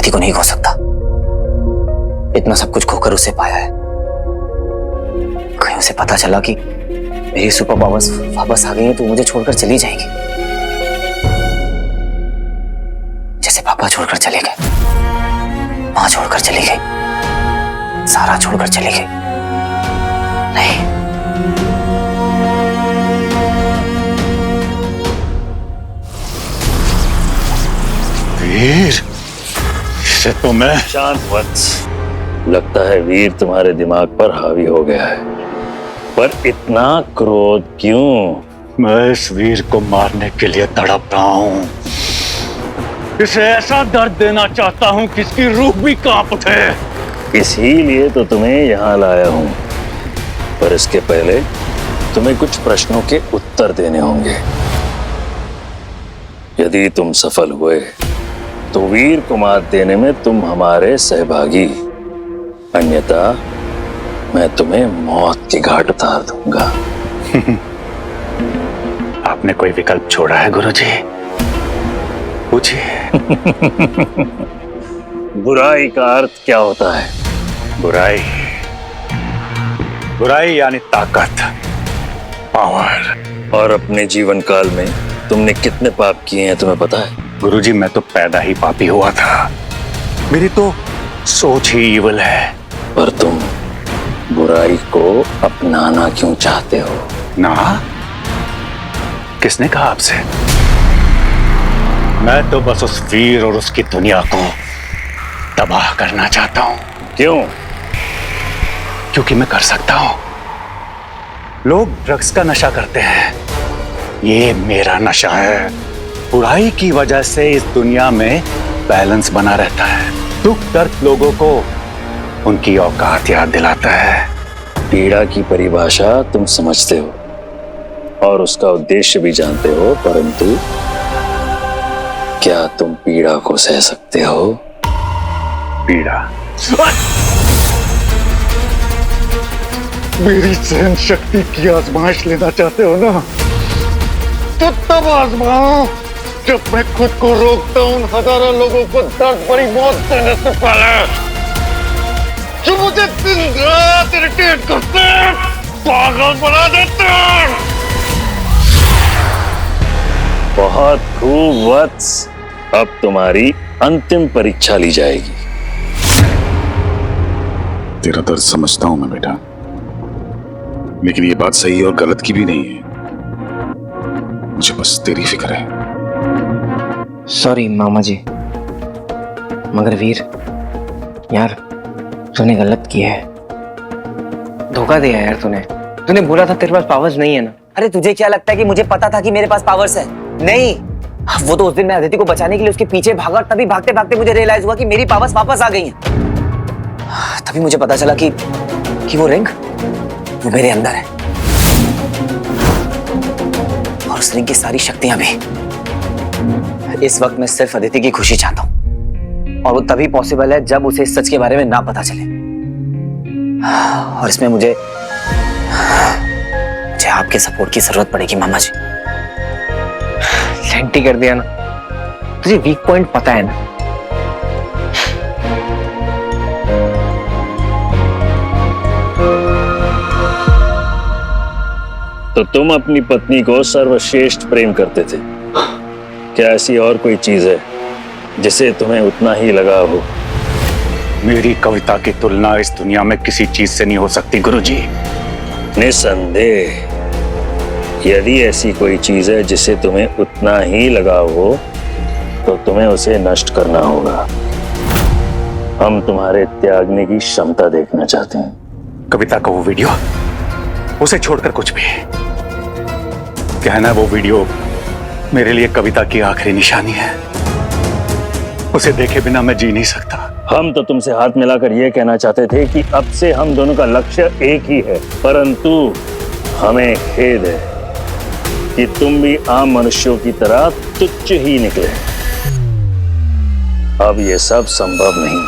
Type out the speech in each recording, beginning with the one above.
अदिति को नहीं खो सकता। इतना सब कुछ खोकर उसे पाया है। कहीं उसे पता चला कि मेरी सुपर पावर्स वापस आ गई हैं तो मुझे छोड़कर चली जाएगी, जैसे पापा छोड़कर चले गए, मां छोड़कर चली गई, सारा छोड़कर चली गई। नहीं, वीर, इसे तो मैं शांत वत्स, लगता है वीर तुम्हारे दिमाग पर हावी हो गया है, पर इतना क्रोध क्यों? मैं इस वीर को मारने के लिए तड़प रहा हूं। इसे ऐसा दर्द देना चाहता हूं कि इसकी रूह भी कांप उठे। इसीलिए तो तुम्हें यहाँ लाया हूं, पर इसके पहले तुम्हें कुछ प्रश्नों के उत्तर देने होंगे। यदि तुम सफल हुए तो वीर को मात देने में तुम हमारे सहभागी, अन्यथा मैं तुम्हें मौत की घाट उतार दूंगा। आपने कोई विकल्प छोड़ा है गुरुजी? पूछिए। बुराई का अर्थ क्या होता है? बुराई, बुराई यानी ताकत, पावर। और अपने जीवन काल में तुमने कितने पाप किए हैं तुम्हें पता है? गुरुजी, मैं तो पैदा ही पापी हुआ था। मेरी तो सोच ही ईवल है। पर तुम बुराई को अपनाना क्यों चाहते हो? ना, किसने कहा आपसे? मैं तो बस उस वीर और उसकी दुनिया को तबाह करना चाहता हूं। क्यों? क्योंकि मैं कर सकता हूं। लोग ड्रग्स का नशा करते हैं, ये मेरा नशा है। बुराई की वजह से इस दुनिया में बैलेंस बना रहता है। दुख दर्द लोगों को उनकी औकात याद दिलाता है। पीड़ा की परिभाषा तुम समझते हो और उसका उद्देश्य भी जानते हो, परंतु क्या तुम पीड़ा को सह सकते हो? पीड़ा? मेरी सहन शक्ति की आजमाइश लेना चाहते हो ना, तो तब आजमाओ जब मैं खुद को रोकता हूं हजारों लोगों को दर्द भरी मौत देने से पहले, जो मुझे दिन रात इरिटेट करते हैं, पागल बना देते हैं। बहुत खूब वत्स, अब तुम्हारी अंतिम परीक्षा ली जाएगी। तेरा दर्द समझता हूं मैं बेटा, लेकिन ये बात सही और गलत की भी नहीं है। मुझे बस तेरी फिक्र है। सॉरी मामा जी, मगर वीर यार, तूने गलत किया है, धोखा दिया यार तूने। तूने बोला था तेरे पास पावर्स नहीं है ना। अरे तुझे क्या लगता है कि मुझे पता था कि मेरे पास पावर्स है? नहीं, वो तो उस दिन मैं अदिति को बचाने के लिए उसके पीछे भागा, तभी भागते भागते मुझे रियलाइज हुआ कि मेरी पावर्स वापस आ गई हैं। तभी मुझे पता चला कि वो रिंग वो मेरे अंदर है और उस रिंग की सारी शक्तियां भी। इस वक्त मैं सिर्फ अदिति की खुशी चाहता हूं और वो तभी पॉसिबल है जब उसे इस सच के बारे में ना पता चले। और इसमें मुझे आपके सपोर्ट की जरूरत पड़ेगी मामा जी। सेंटी कर दिया ना, तुझे वीक पॉइंट पता है ना। तो तुम अपनी पत्नी को सर्वश्रेष्ठ प्रेम करते थे, क्या ऐसी और कोई चीज है जिसे तुम्हें उतना ही लगाव हो? मेरी कविता की तुलना इस दुनिया में किसी चीज से नहीं हो सकती गुरुजी। निसंदेह, यदि ऐसी कोई चीज है जिसे तुम्हें उतना ही लगाव हो तो तुम्हें उसे नष्ट करना होगा। हम तुम्हारे त्यागने की क्षमता देखना चाहते हैं। कविता का वो वीडियो, उसे छोड़कर कुछ भी। क्या है ना, वो वीडियो मेरे लिए कविता की आखिरी निशानी है। उसे देखे बिना मैं जी नहीं सकता। हम तो तुमसे हाथ मिलाकर यह कहना चाहते थे कि अब से हम दोनों का लक्ष्य एक ही है, परंतु हमें खेद है कि तुम भी आम मनुष्यों की तरह तुच्छ ही निकले। अब यह सब संभव नहीं।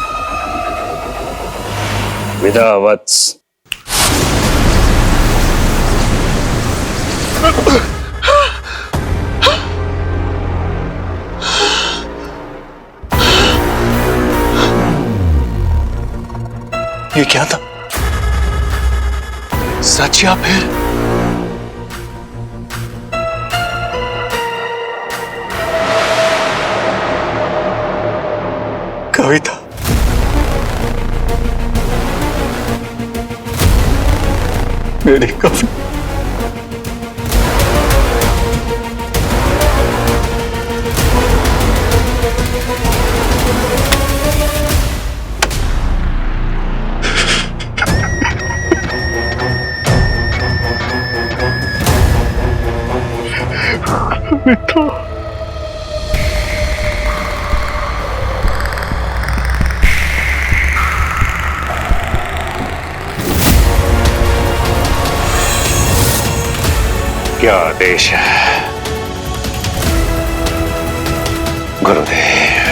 विदा वत्स। ये क्या था? सच या फिर? कविता, मेरी कविता। क्या आदेश है गुरुदेव?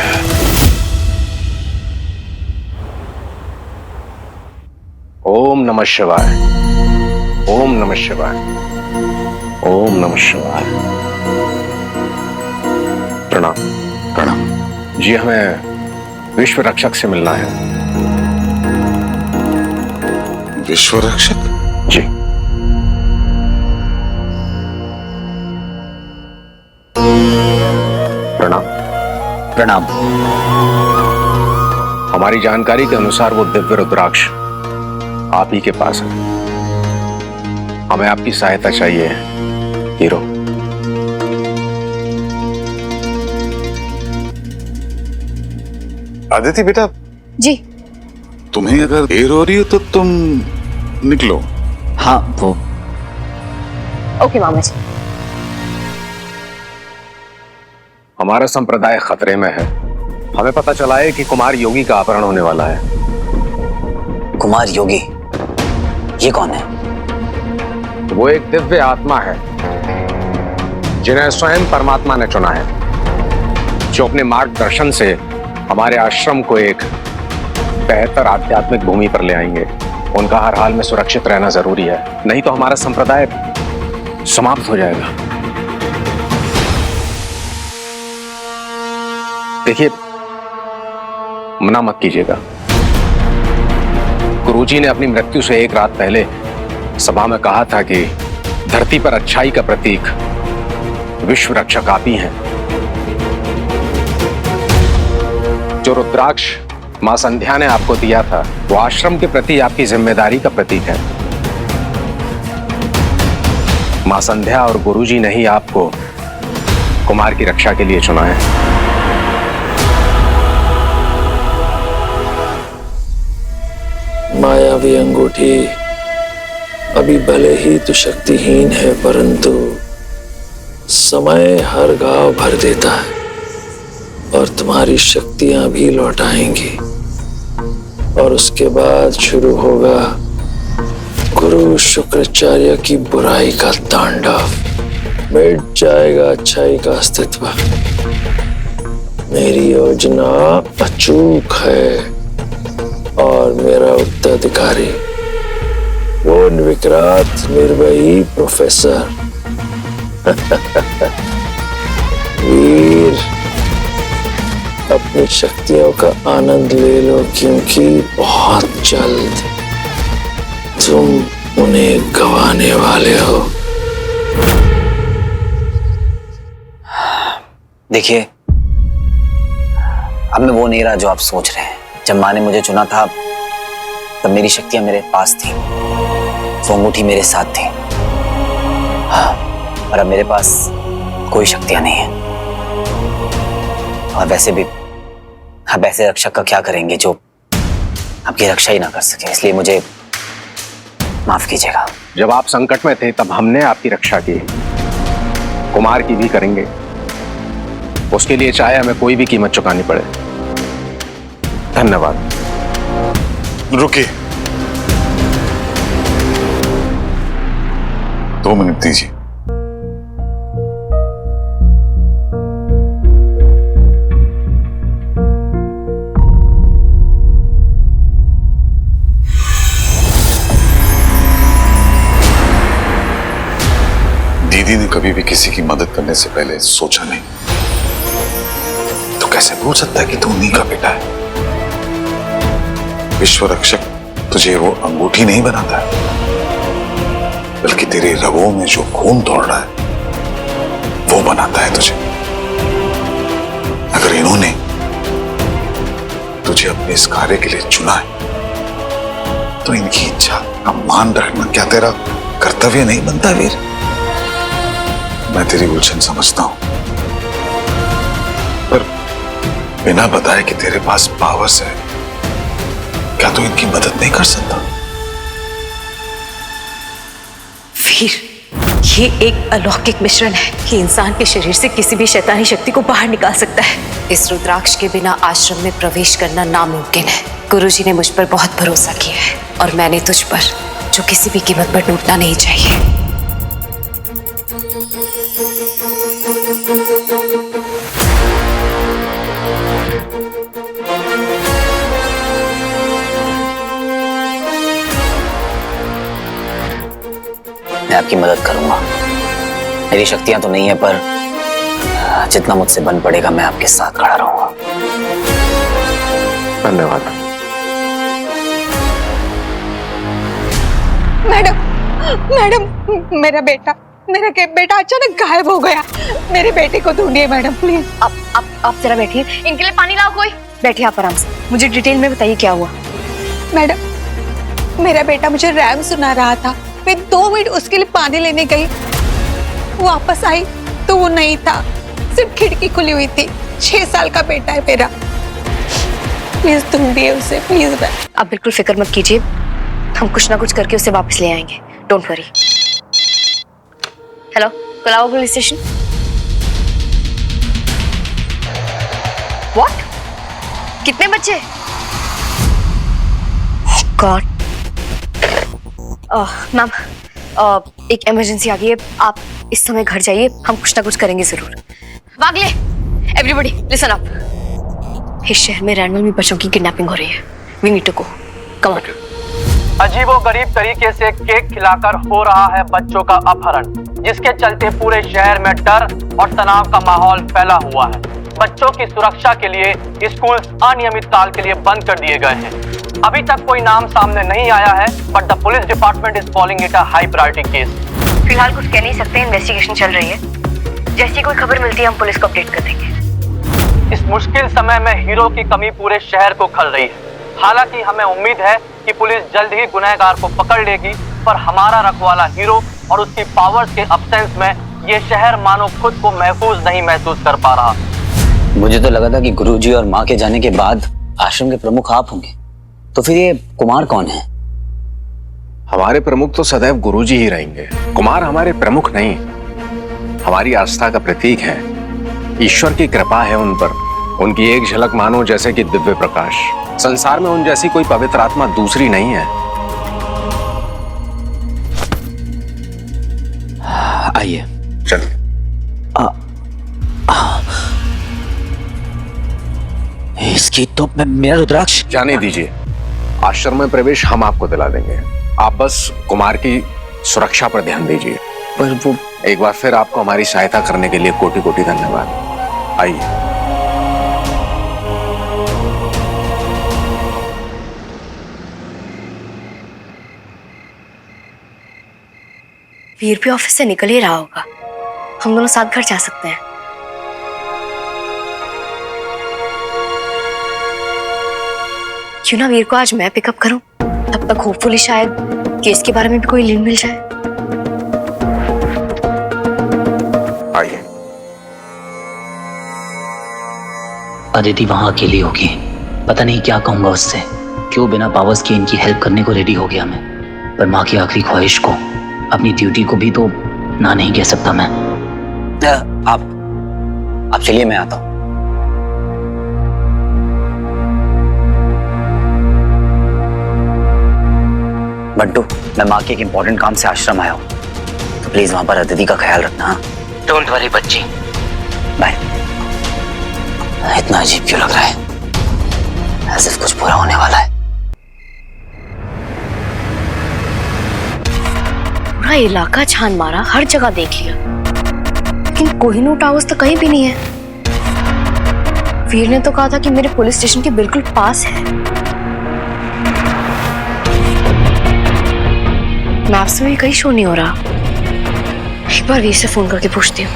ओम नमः शिवाय, ओम नमः शिवाय, ओम नमः शिवाय। प्रणाम। प्रणाम। जी, हमें विश्व रक्षक से मिलना है। विश्व रक्षक? जी। प्रणाम। प्रणाम। हमारी जानकारी के अनुसार वो दिव्य रुद्राक्ष आप ही के पास है। हमें आपकी सहायता चाहिए, हीरो। आदिति बेटा, जी। तुम्हें अगर देर हो रही हो तो तुम निकलो। हाँ, वो ओके मामा जी। हमारा संप्रदाय खतरे में है। हमें पता चला है कि कुमार योगी का अपहरण होने वाला है। कुमार योगी, ये कौन है? वो एक दिव्य आत्मा है जिन्हें स्वयं परमात्मा ने चुना है, जो अपने मार्गदर्शन से हमारे आश्रम को एक बेहतर आध्यात्मिक भूमि पर ले आएंगे। उनका हर हाल में सुरक्षित रहना जरूरी है, नहीं तो हमारा संप्रदाय समाप्त हो जाएगा। देखिए, मना मत कीजिएगा। गुरुजी ने अपनी मृत्यु से एक रात पहले सभा में कहा था कि धरती पर अच्छाई का प्रतीक विश्व रक्षक आप ही हैं। जो रुद्राक्ष मां संध्या ने आपको दिया था, वो आश्रम के प्रति आपकी जिम्मेदारी का प्रतीक है। मां संध्या और गुरुजी ने ही आपको कुमार की रक्षा के लिए चुना है। मायावी अंगूठी अभी भले ही तो शक्तिहीन है, परंतु समय हर घाव भर देता है और तुम्हारी शक्तियां भी लौट आएंगी। और उसके बाद शुरू होगा गुरु शुक्राचार्य की बुराई का तांडव। मिट जाएगा अच्छाई का अस्तित्व। मेरी योजना अचूक है और मेरा उत्तराधिकारी वो निर्विकार निर्भयी प्रोफेसर वीर, अपनी शक्तियों का आनंद ले लो, क्योंकि बहुत जल्द तुम उन्हें गंवाने वाले हो। देखिए, अब मैं वो नहीं रहा जो आप सोच रहे हैं। जब माँ ने मुझे चुना था, तब मेरी शक्तियां मेरे पास थी, वो अंगूठी मेरे साथ थी। हाँ, और अब मेरे पास कोई शक्तियां नहीं है। और वैसे भी आप ऐसे रक्षक का क्या करेंगे जो आपकी रक्षा ही ना कर सके, इसलिए मुझे माफ कीजिएगा। जब आप संकट में थे तब हमने आपकी रक्षा की, कुमार की भी करेंगे। उसके लिए चाहे हमें कोई भी कीमत चुकानी पड़े। धन्यवाद। रुकिए, 2 मिनट दीजिए। दीदी ने कभी भी किसी की मदद करने से पहले सोचा नहीं, तो कैसे बोल सकता है कि तू उन्हीं का बेटा है? विश्व रक्षक तुझे वो अंगूठी नहीं बनाता है, बल्कि तेरे रगों में जो खून दौड़ रहा है वो बनाता है तुझे। अगर इन्होंने तुझे अपने इस कार्य के लिए चुना है तो इनकी इच्छा का मान रखना क्या तेरा कर्तव्य नहीं बनता वीर? मैं तेरी उलझन समझता हूं, पर बिना बताए कि तेरे पास पावर्स है, क्या तू इनकी मदद नहीं कर सकता? वीर, ये एक अलौकिक मिश्रण है कि इंसान के शरीर से किसी भी शैतानी शक्ति को बाहर निकाल सकता है। इस रुद्राक्ष के बिना आश्रम में प्रवेश करना नामुमकिन है। गुरुजी ने मुझ पर बहुत भरोसा किया है और मैंने तुझ पर, जो किसी भी कीमत पर टूटना नहीं चाहिए। मैं आपकी मदद करूंगा। मेरी शक्तियां तो नहीं है, पर जितना मुझसे बन पड़ेगा मैं आपके साथ खड़ा रहूंगा। धन्यवाद। मैडम, मैडम, मेरा बेटा अचानक गायब हो गया। मेरे बेटे को ढूंढिए मैडम, प्लीज। आप जरा बैठिए। इनके लिए पानी लाओ कोई। बैठिए आप आराम से। मुझे डिटेल में बताइए क्या हुआ। मैडम, मेरा बेटा मुझे रैम सुना रहा था। मैं 2 मिनट उसके लिए पानी लेने गई, वापस आई तो वो नहीं था, सिर्फ खिड़की खुली हुई थी। 6 साल का बेटा है मेरा, प्लीज ढूंढिए उसे, प्लीज। आप बिल्कुल फिक्र मत कीजिए, हम कुछ ना कुछ करके उसे वापस ले आएंगे। Don't worry. Hello, Colaba police station. What? कितने बच्चे? गॉड। मैम, एक इमरजेंसी आ गई है। आप इस समय घर जाइए, हम कुछ ना कुछ करेंगे जरूर। वागले, एवरीबॉडी लिसन अप। इस शहर में रैंडमली बच्चों की किडनैपिंग हो रही है। We need to go. Come on. अजीबोगरीब तरीके से केक खिलाकर हो रहा है बच्चों का अपहरण, जिसके चलते पूरे शहर में डर और तनाव का माहौल फैला हुआ है। बच्चों की सुरक्षा के लिए स्कूल अनियमित काल के लिए बंद कर दिए गए हैं। अभी तक कोई नाम सामने नहीं आया है, but the police department is calling it a high priority case. फिलहाल कुछ कह नहीं सकते, इन्वेस्टिगेशन चल रही है। जैसी कोई खबर मिलती है हम पुलिस को अपडेट कर देंगे। इस मुश्किल समय में हीरो की कमी पूरे शहर को खल रही है। हालांकि हमें उम्मीद है कि पुलिस जल्द ही गुनहगार को पकड़ लेगी, पर हमारा रखवाला हीरो और उसकी पावर्स के अब्सेंस में ये शहर मानो खुद को महफूज नहीं महसूस कर पा रहा। मुझे तो लगा था कि गुरुजी और माँ के जाने के बाद आश्रम के प्रमुख आप होंगे, तो फिर ये कुमार कौन है? हमारे प्रमुख तो सदैव गुरुजी ही रहेंगे। कुमार हमारे प्रमुख नहीं, हमारी आस्था का प्रतीक है। ईश्वर की कृपा है उन पर। उनकी एक झलक मानो जैसे कि दिव्य प्रकाश। संसार में उन जैसी कोई पवित्र आत्मा दूसरी नहीं है। आइए। चलिए। इसकी तो मेरा रुद्राक्ष। जाने दीजिए, आश्रम में प्रवेश हम आपको दिला देंगे। आप बस कुमार की सुरक्षा पर ध्यान दीजिए। पर वो एक बार फिर आपको हमारी सहायता करने के लिए कोटि कोटि धन्यवाद। आइए। वीर भी ऑफिस से निकल ही रहा होगा, हम दोनों साथ घर जा सकते हैं। क्यों ना वीर को आज मैं पिकअप करूं, तब तक होपफुली शायद केस के बारे में भी कोई लीड मिल जाए। आइए। अदिति वहां अकेली होगी, पता नहीं क्या कहूंगा उससे। क्यों बिना पावर्स के इनकी हेल्प करने को रेडी हो गया मैं, पर माँ की आखिरी ख्वाहिश को, अपनी ड्यूटी को भी तो ना नहीं कह सकता मैं। आप चलिए, मैं आता हूं। बंटू, मैं माँ के एक इंपॉर्टेंट काम से आश्रम आया हूँ, तो प्लीज वहां पर अदिति का ख्याल रखना। डोंट वरी बच्ची। बाय। इतना अजीब क्यों लग रहा है? ऐसे कुछ बुरा होने वाला है। पूरा इलाका छान मारा, हर जगह देख लिया, लेकिन कोहिनूर टावर्स तो कहीं भी नहीं है। वीर ने तो कहा था कि मेरे पुलिस स्टेशन के बिल्कुल पास है। मैप्स में कहीं शो नहीं हो रहा। एक बार वीर से फोन करके पूछती हूँ।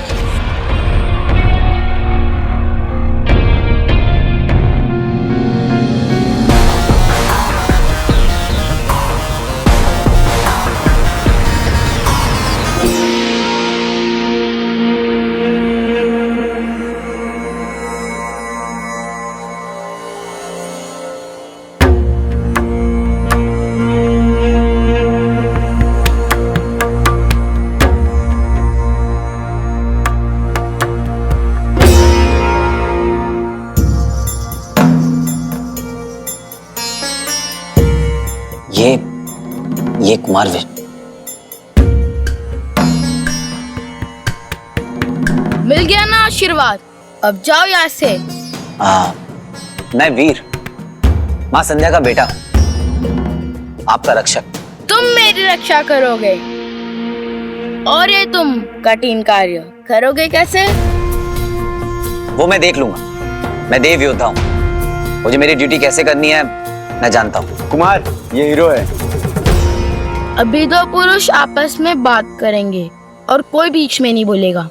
ये कुमार वीर। मिल गया ना आशीर्वाद, अब जाओ यहाँ से। मैं वीर, माँ संध्या का बेटा, आपका रक्षक। तुम मेरी रक्षा करोगे और ये तुम कठिन कार्य करोगे कैसे? वो मैं देख लूंगा। मैं देव योद्धा हूँ, मुझे मेरी ड्यूटी कैसे करनी है मैं जानता हूँ। कुमार ये हीरो है। अभी दो पुरुष आपस में बात करेंगे और कोई बीच में नहीं बोलेगा।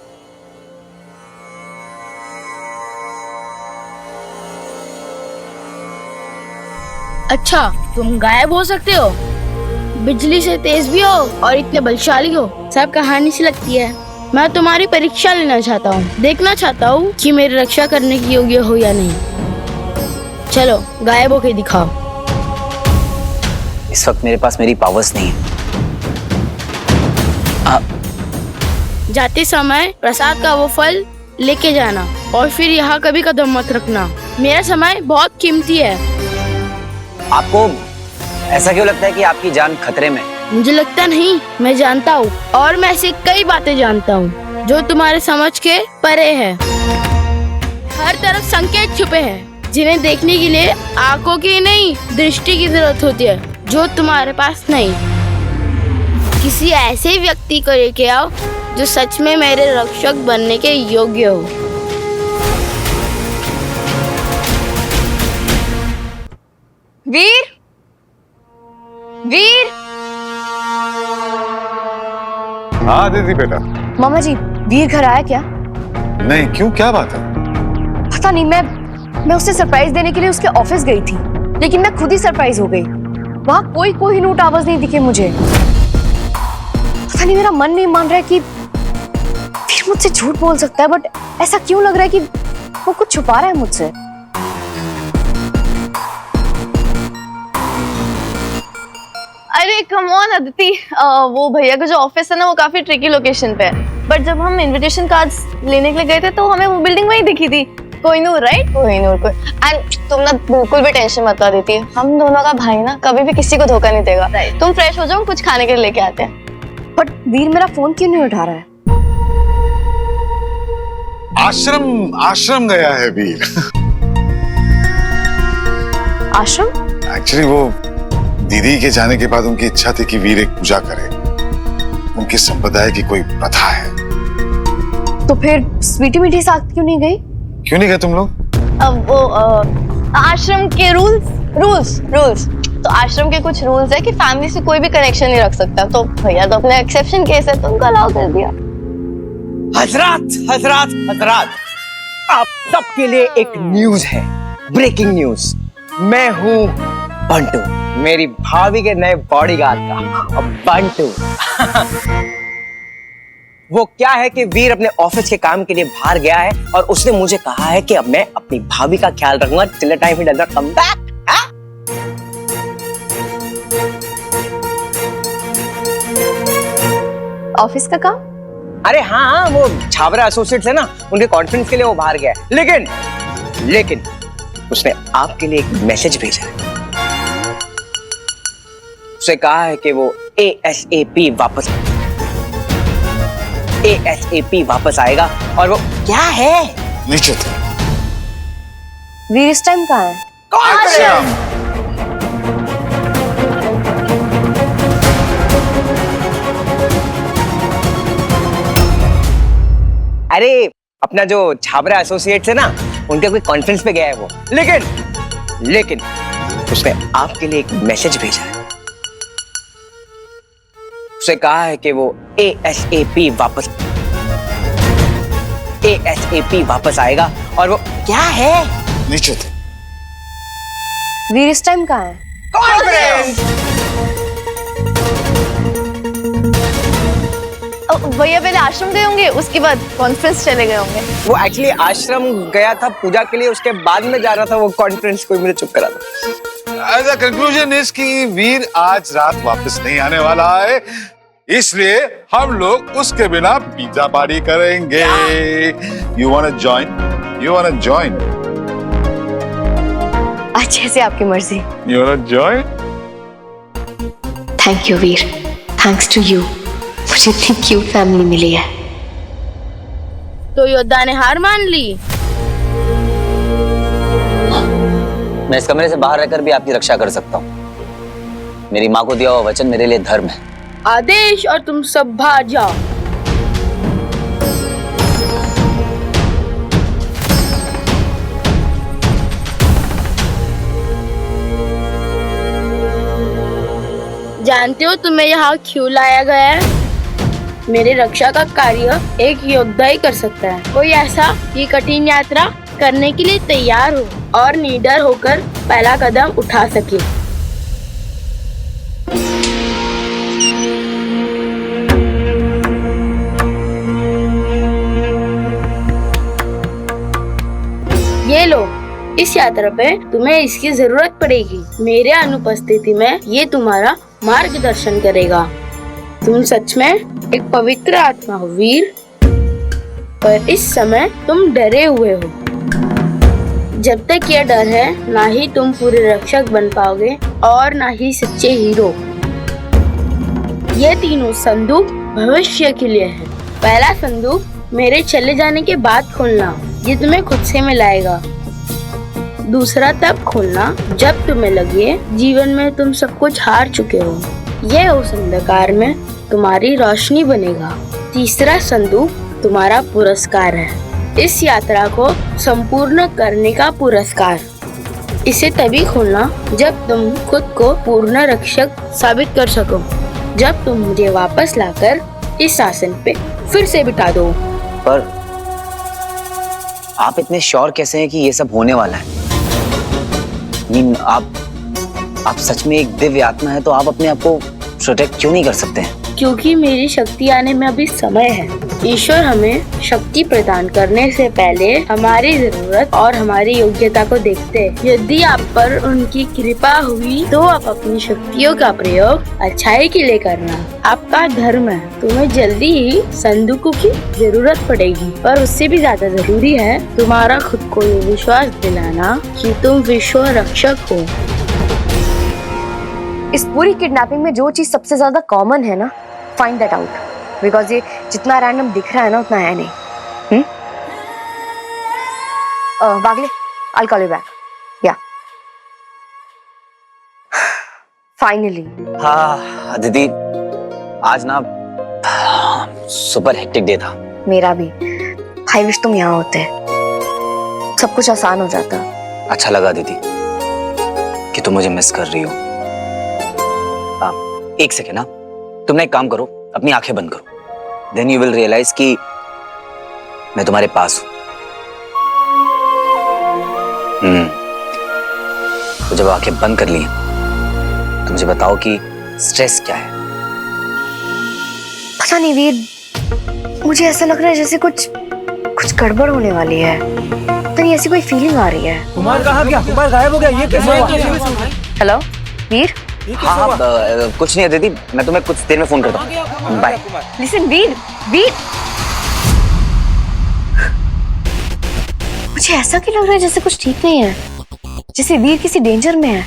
अच्छा, तुम गायब हो सकते हो, बिजली से तेज भी हो और इतने बलशाली हो, सब कहानी सी लगती है। मैं तुम्हारी परीक्षा लेना चाहता हूँ, देखना चाहता हूँ कि मेरी रक्षा करने की योग्य हो या नहीं। चलो गायब होके दिखाओ। इस वक्त मेरे पास मेरी पावर्स नहीं है। जाते समय प्रसाद का वो फल लेके जाना और फिर यहाँ कभी कदम मत रखना। मेरा समय बहुत कीमती है। आपको ऐसा क्यों लगता है कि आपकी जान खतरे में? मुझे लगता नहीं, मैं जानता हूँ और मैं ऐसी कई बातें जानता हूँ जो तुम्हारे समझ के परे है। हर तरफ संकेत छुपे हैं जिन्हें देखने के लिए आंखों की नहीं दृष्टि की जरूरत होती है, जो तुम्हारे पास नहीं। किसी ऐसे व्यक्ति को लेके आओ जो सच में मेरे रक्षक बनने के योग्य हो। वीर, वीर। हाँ दीदी बेटा। मामा जी, वीर घर आया क्या? नहीं, क्यों, क्या बात है? पता नहीं, मैं उसे सरप्राइज देने के लिए उसके ऑफिस गई थी, लेकिन मैं खुद ही सरप्राइज हो गई। वहाँ कोई कोहिनूर टावर्स नहीं दिखे मुझे। पता नहीं, मेरा मन नहीं मान रहा है कि फिर मुझसे झूठ बोल सकता है, बट ऐसा क्यों लग रहा है कि वो कुछ छुपा रहा है मुझसे। अरे कम ऑन अदिति, वो भैया का जो ऑफिस है ना वो काफी ट्रिकी लोकेशन पे है, बट जब हम इनविटेशन कार्ड्स लेने के लिए गए थे तो हमें वो बिल्डिंग वही दिखी थी। कोहिनूर, राइट? कोहिनूर। एंड तुम ना बिल्कुल भी टेंशन मत लो अदिति, हम दोनों का भाई ना कभी भी किसी को धोखा नहीं देगा। तुम फ्रेश हो जाओ, कुछ खाने के लिए लेके आते हैं। बट वीर मेरा फोन क्यों नहीं उठा रहा है? आश्रम गया है वीर। आश्रम? एक्चुअली वो दीदी के जाने के बाद उनकी इच्छा थी कि वीर एक पूजा करे। उनकी संप्रदाय की कोई प्रथा है। तो फिर स्वीटी मीठी साथ क्यों नहीं गई? क्यों नहीं गए तुम लोग? अब वो आश्रम के रूल्स तो आश्रम के कुछ रूल्स है कि फैमिली से कोई भी कनेक्शन नहीं रख सकता, तो भैया तो अपने एक्सेप्शन केस है तो उनको अलाउ कर दिया। हजरात, आप सबके लिए एक न्यूज है, ब्रेकिंग न्यूज। मैं हूँ बंटू, मेरी भाभी के नए बॉडीगार्ड का बंटू। वो क्या है कि वीर अपने ऑफिस के काम के लिए बाहर गया है और उसने मुझे कहा है कि अब मैं अपनी भाभी का ख्याल रखूंगा till the time he does not come back. Office का काम? अरे हाँ, वो छाबरा एसोसिएट्स है ना, उनके कॉन्फ्रेंस के लिए वो बाहर गया है। लेकिन उसने आपके लिए एक मैसेज भेजा है। उसे कहा है कि वो ASAP वापस आएगा। और वो क्या है? नीचे थे। वीर इस टाइम कहाँ है? अरे अपना जो छाबरा एसोसिएट्स है ना, उनके कोई कॉन्फ्रेंस पे गया है वो। लेकिन उसने आपके लिए एक मैसेज भेजा है। उसे कहा है कि वो ASAP वापस आएगा। और वो क्या है? नीचे थे। वीर इस टाइम कहाँ है? भैया पहले आश्रम गए होंगे, उसके बाद कॉन्फ्रेंस चले गए होंगे। वो एक्चुअली आश्रम गया था पूजा के लिए, उसके बाद में जा रहा था वो कॉन्फ्रेंस। कोई मुझे चुप करा था। एज अ कंक्लूजन इज कि वीर आज रात वापस नहीं आने वाला है, इसलिए हम लोग उसके बिना पिज्जा पार्टी करेंगे। You want to join? अच्छे से आपकी मर्जी। You want to join? Thank you Veer, thanks to you मुझे इतनी क्यूट फैमिली मिली है। तो योद्धा ने हार मान ली। मैं इस कमरे से बाहर रहकर भी आपकी रक्षा कर सकता हूँ। मेरी माँ को दिया हुआ वचन मेरे लिए धर्म है। आदेश और तुम सब बाहर जाओ। जानते हो तुम्हें यहाँ क्यों लाया गया है? मेरे रक्षा का कार्य एक योद्धा ही कर सकता है। कोई ऐसा ये कठिन यात्रा करने के लिए तैयार हो और निडर होकर पहला कदम उठा सके। ये लो, इस यात्रा पे तुम्हें इसकी जरूरत पड़ेगी। मेरे अनुपस्थिति में ये तुम्हारा मार्गदर्शन करेगा। तुम सच में एक पवित्र आत्मा हो वीर, पर इस समय तुम डरे हुए हो। जब तक यह डर है, ना ही तुम पूरे रक्षक बन पाओगे और ना ही सच्चे हीरो। ये तीनों संदूक भविष्य के लिए है। पहला संदूक मेरे चले जाने के बाद खोलना, ये तुम्हें खुद से मिलाएगा। दूसरा तब खोलना जब तुम्हें लगे जीवन में तुम सब कुछ हार चुके हो। यह उस अंधकार में तुम्हारी रोशनी बनेगा। तीसरा संदूक तुम्हारा पुरस्कार है, इस यात्रा को संपूर्ण करने का पुरस्कार। इसे तभी खोलना जब तुम खुद को पूर्ण रक्षक साबित कर सको, जब तुम मुझे वापस लाकर इस आसन पे फिर से बिठा दो। पर आप इतने श्योर कैसे हैं कि ये सब होने वाला है? आप सच में एक दिव्य आत्मा है, तो आप अपने आप को प्रोटेक्ट क्यों नहीं कर सकते हैं? क्योंकि मेरी शक्ति आने में अभी समय है। ईश्वर हमें शक्ति प्रदान करने से पहले हमारी जरूरत और हमारी योग्यता को देखते हैं। यदि आप पर उनकी कृपा हुई तो आप अपनी शक्तियों का प्रयोग अच्छाई के लिए करना आपका धर्म है। तुम्हें जल्दी ही संदूकों की जरूरत पड़ेगी, पर उससे भी ज्यादा जरूरी है तुम्हारा खुद को ये विश्वास दिलाना कि तुम विश्व रक्षक हो। इस पूरी किडनैपिंग में जो चीज सबसे ज्यादा कॉमन है ना, फाइंड दैट आउट, बिकॉज ये जितना रैंडम दिख रहा है ना उतना है नहीं। Bagle, I'll call you back. Yeah. Finally. हाँ दीदी, आज ना सुपर हेक्टिक डे था। मेरा भी। I wish तुम यहाँ होते, सब कुछ आसान हो जाता। अच्छा लगा दीदी कि तुम मुझे मिस कर रही हो। एक सेकेंड ना, तुम एक काम करो, अपनी आंखें बंद करो, देन यू विल रियलाइज कि मैं तुम्हारे पास हूं। तो जब आंखें बंद कर ली तो मुझे बताओ कि स्ट्रेस क्या है? पता नहीं वीर, मुझे ऐसा लग रहा है जैसे कुछ गड़बड़ होने वाली है। पता नहीं, ऐसी कोई फीलिंग आ रही है। कुमार कहाँ गया? कुमार गायब हो गया, ये कैसे हुआ? हेलो वीर। हाँ, कुछ नहीं है दीदी, मैं तुम्हें कुछ देर में फोन करता हूँ। बाय। लिसन वीर, मुझे ऐसा क्यों लग रहा है जैसे कुछ ठीक नहीं है, जैसे वीर किसी डेंजर में है।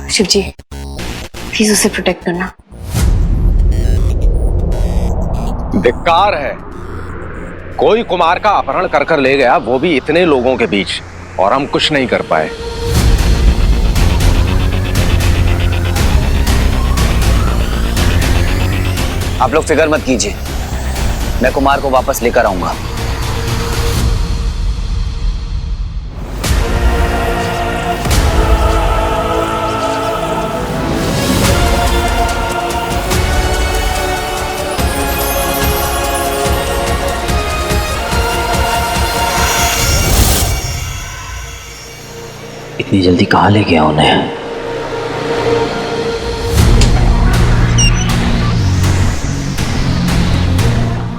शिव जी प्लीज उसे प्रोटेक्ट करना। धिक्कार है, कोई कुमार का अपहरण कर ले गया, वो भी इतने लोगों के बीच, और हम कुछ नहीं कर पाए। आप लोग फिक्र मत कीजिए, मैं कुमार को वापस लेकर आऊंगा। इतनी जल्दी कहाँ ले गया उन्हें?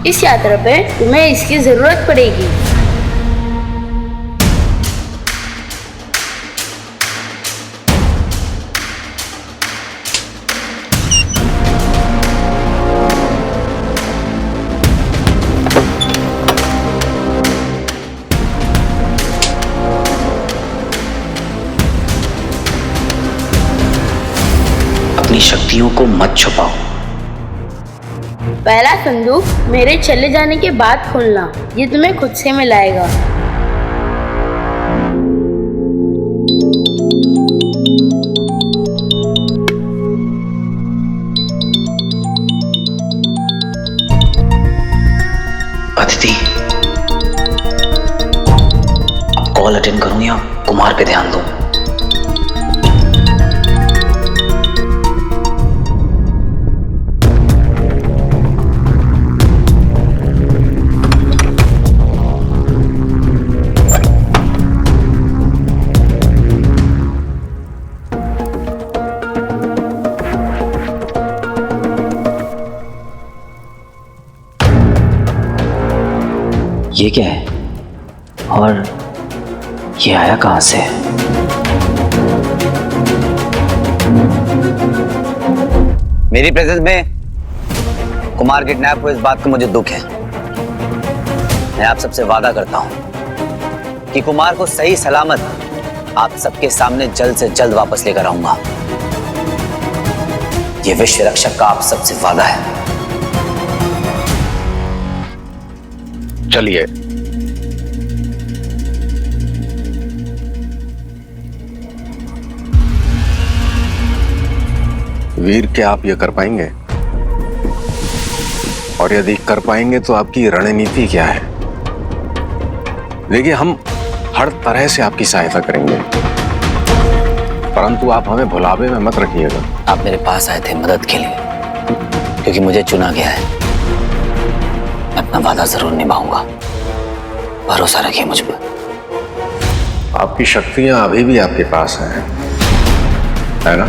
इस यात्रा पे तुम्हें इसकी जरूरत पड़ेगी। अपनी शक्तियों को मत छुपाओ। पहला संदूक मेरे चले जाने के बाद खोलना, ये तुम्हें खुद से मिलाएगा। अदिति, अब कॉल अटेंड करूं या कुमार पे ध्यान दूं? ये क्या है और ये आया कहां से? मेरी प्रेजेंस में कुमार किडनैप हुए इस बात का मुझे दुख है। मैं आप सबसे वादा करता हूं कि कुमार को सही सलामत आप सबके सामने जल्द से जल्द वापस लेकर आऊंगा। ये विश्व रक्षक का आप सबसे वादा है। चलिए। वीर, क्या आप ये कर पाएंगे? और यदि कर पाएंगे तो आपकी रणनीति क्या है? देखिए, हम हर तरह से आपकी सहायता करेंगे, परंतु आप हमें भुलावे में मत रखिएगा। आप मेरे पास आए थे मदद के लिए, क्योंकि मुझे चुना गया है। मैं अपना वादा जरूर निभाऊंगा, भरोसा रखिए मुझ पर। आपकी शक्तियां अभी भी आपके पास हैं, है ना?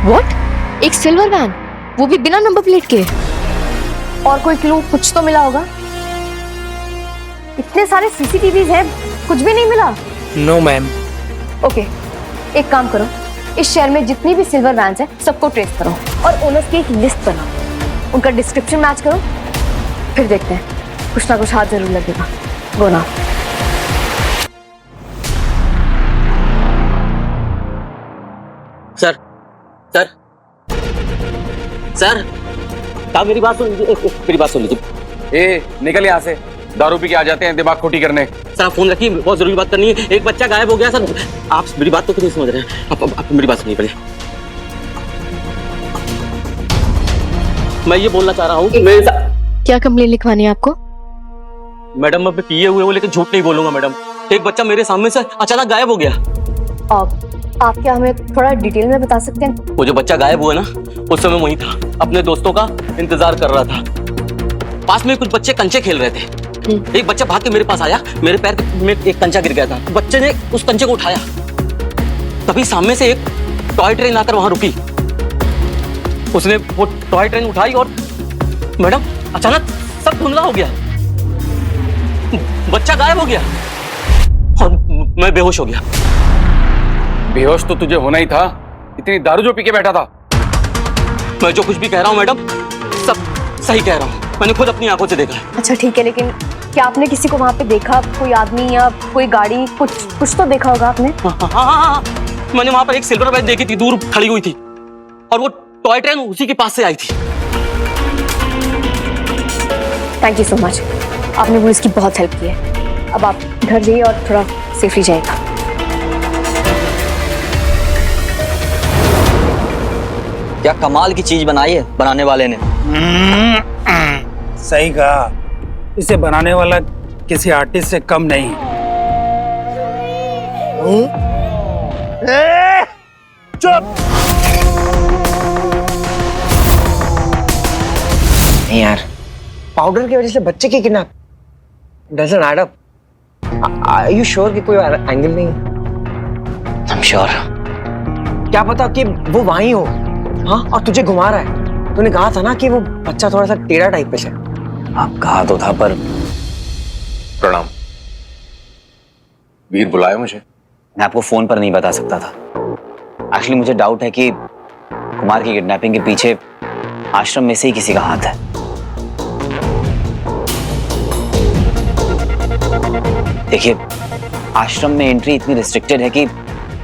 व्हाट? एक सिल्वर वैन, वो भी बिना नंबर प्लेट के। और कोई क्लू कुछ तो मिला होगा? इतने सारे सीसीटीवीज हैं, कुछ भी नहीं मिला? No ma'am. ओके, एक काम करो, इस शहर में जितनी भी सिल्वर वैन्स हैं सबको ट्रेस करो और ओनर्स की एक लिस्ट बनाओ, उनका डिस्क्रिप्शन मैच करो, फिर देखते हैं, कुछ ना कुछ हाथ जरूर लगेगा। गो ना। सर सर सर, आप मेरी बात सुन लीजिए, मेरी बात सुन लीजिए। ए, निकल यहाँ से। दारू पी के आ जाते हैं दिमाग खोटी करने। सर आप फोन रखिए, बहुत जरूरी बात करनी है। एक बच्चा गायब हो गया सर। आप मेरी बात तो क्यों नहीं समझ रहे हैं? आप मेरी बात सुनिए पहले। मैं ये बोलना चाह रहा हूँ कि क्या कंप्लेन लिखवानी है आपको? मैडम, मैं पिए हुए हूँ लेकिन झूठ नहीं बोलूंगा मैडम। एक बच्चा मेरे सामने से अचानक गायब हो गया। आप क्या हमें थोड़ा डिटेल में बता सकते हैं? वो जो बच्चा गायब हुआ ना, उस समय वहीं था, अपने दोस्तों का इंतजार कर रहा था। पास में कुछ बच्चे कंचे खेल रहे थे। एक बच्चा भाग के मेरे पास आया, मेरे पैर में एक कंचा गिर गया था। बच्चे ने उस कंचे को उठाया, तभी सामने से एक टॉय ट्रेन आकर वहां रुकी। उसने वो टॉय ट्रेन उठाई और मैडम अचानक सब धुंधला हो गया, बच्चा गायब हो गया और मैं बेहोश हो गया। बेहोश तो तुझे होना ही था, इतनी दारू जो पी के बैठा था। मैं जो कुछ भी कह रहा हूँ मैडम, सब सही कह रहा हूँ, मैंने खुद अपनी आंखों से देखा है। अच्छा ठीक है, लेकिन क्या आपने किसी को वहाँ पे देखा? कोई आदमी या कोई गाड़ी, कुछ तो देखा होगा आपने? हाँ, मैंने वहाँ पर एक सिल्वर वैन देखी थी, दूर खड़ी हुई थी, और वो टॉय ट्रेन उसी के पास से आई थी। थैंक यू सो मच, आपने पुलिस की बहुत हेल्प की है। अब आप घर जाइए और थोड़ा सेफली जाइएगा। क्या कमाल की चीज बनाई है बनाने वाले ने। सही कहा, इसे बनाने वाला किसी आर्टिस्ट से कम नहीं। चुप। नहीं यार, पाउडर की वजह से बच्चे की kidnap doesn't add up. Are you sure कि कोई एंगल नहीं है? I am sure. क्या पता कि वो वहीं हो, हाँ, और तुझे घुमा रहा है। तूने कहा था ना कि वो बच्चा थोड़ा सा टेढ़ा टाइप पे है। आप कहा तो था, पर प्रणाम। वीर बुलाया मुझे? मैं आपको फोन पर नहीं बता सकता था। एक्चुअली मुझे डाउट है कि कुमार की किडनैपिंग के पीछे आश्रम में से ही किसी का हाथ है। देखिए, आश्रम में एंट्री इतनी रिस्ट्रिक्टेड है कि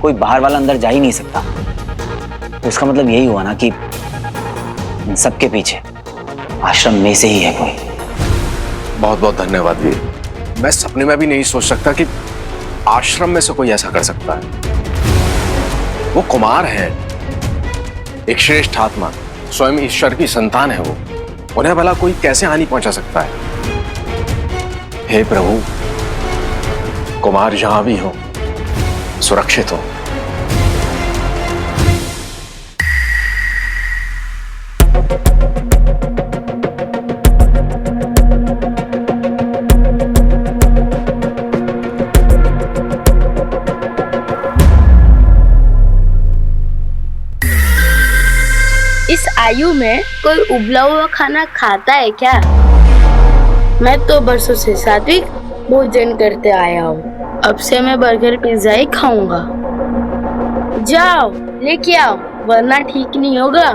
कोई बाहर वाला अंदर जा ही नहीं सकता। तो इसका मतलब यही हुआ ना कि इन सबके पीछे आश्रम में से ही है कोई। बहुत बहुत धन्यवाद वीर। मैं सपने में भी नहीं सोच सकता कि आश्रम में से कोई ऐसा कर सकता है। वो कुमार है, एक श्रेष्ठ आत्मा, स्वयं ईश्वर की संतान है वो। उन्हें भला कोई कैसे हानि पहुंचा सकता है? हे प्रभु, कुमार जहां भी हो सुरक्षित हो। इस आयु में कोई उबला हुआ खाना खाता है क्या? मैं तो बरसों से सात्विक भोजन करते आया हूँ। अब से मैं बर्गर पिज्जा ही खाऊंगा। जाओ लेके आओ, वरना ठीक नहीं होगा।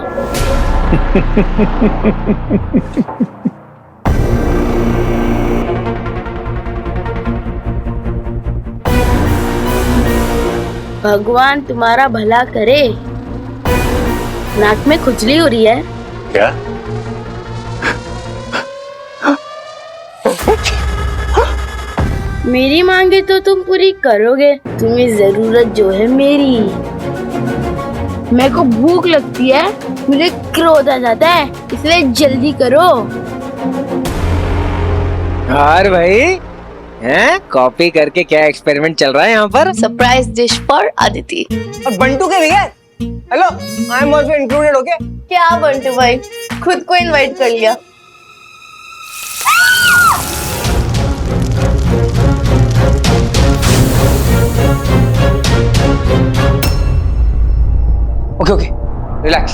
भगवान तुम्हारा भला करे। नाक में खुजली हो रही है क्या? मेरी मांगे तो तुम पूरी करोगे। तुम्हें जरूरत जो है मेरी। मेरे को भूख लगती है, मुझे क्रोध आ जाता है, इसलिए जल्दी करो। और भाई हैं, कॉपी करके क्या एक्सपेरिमेंट चल रहा है यहाँ पर? Surprise dish for Aditi. और बंटू के भैया, hello, I am also included, okay? क्या बंटू भाई, खुद को इनवाइट कर लिया। Okay okay, relax.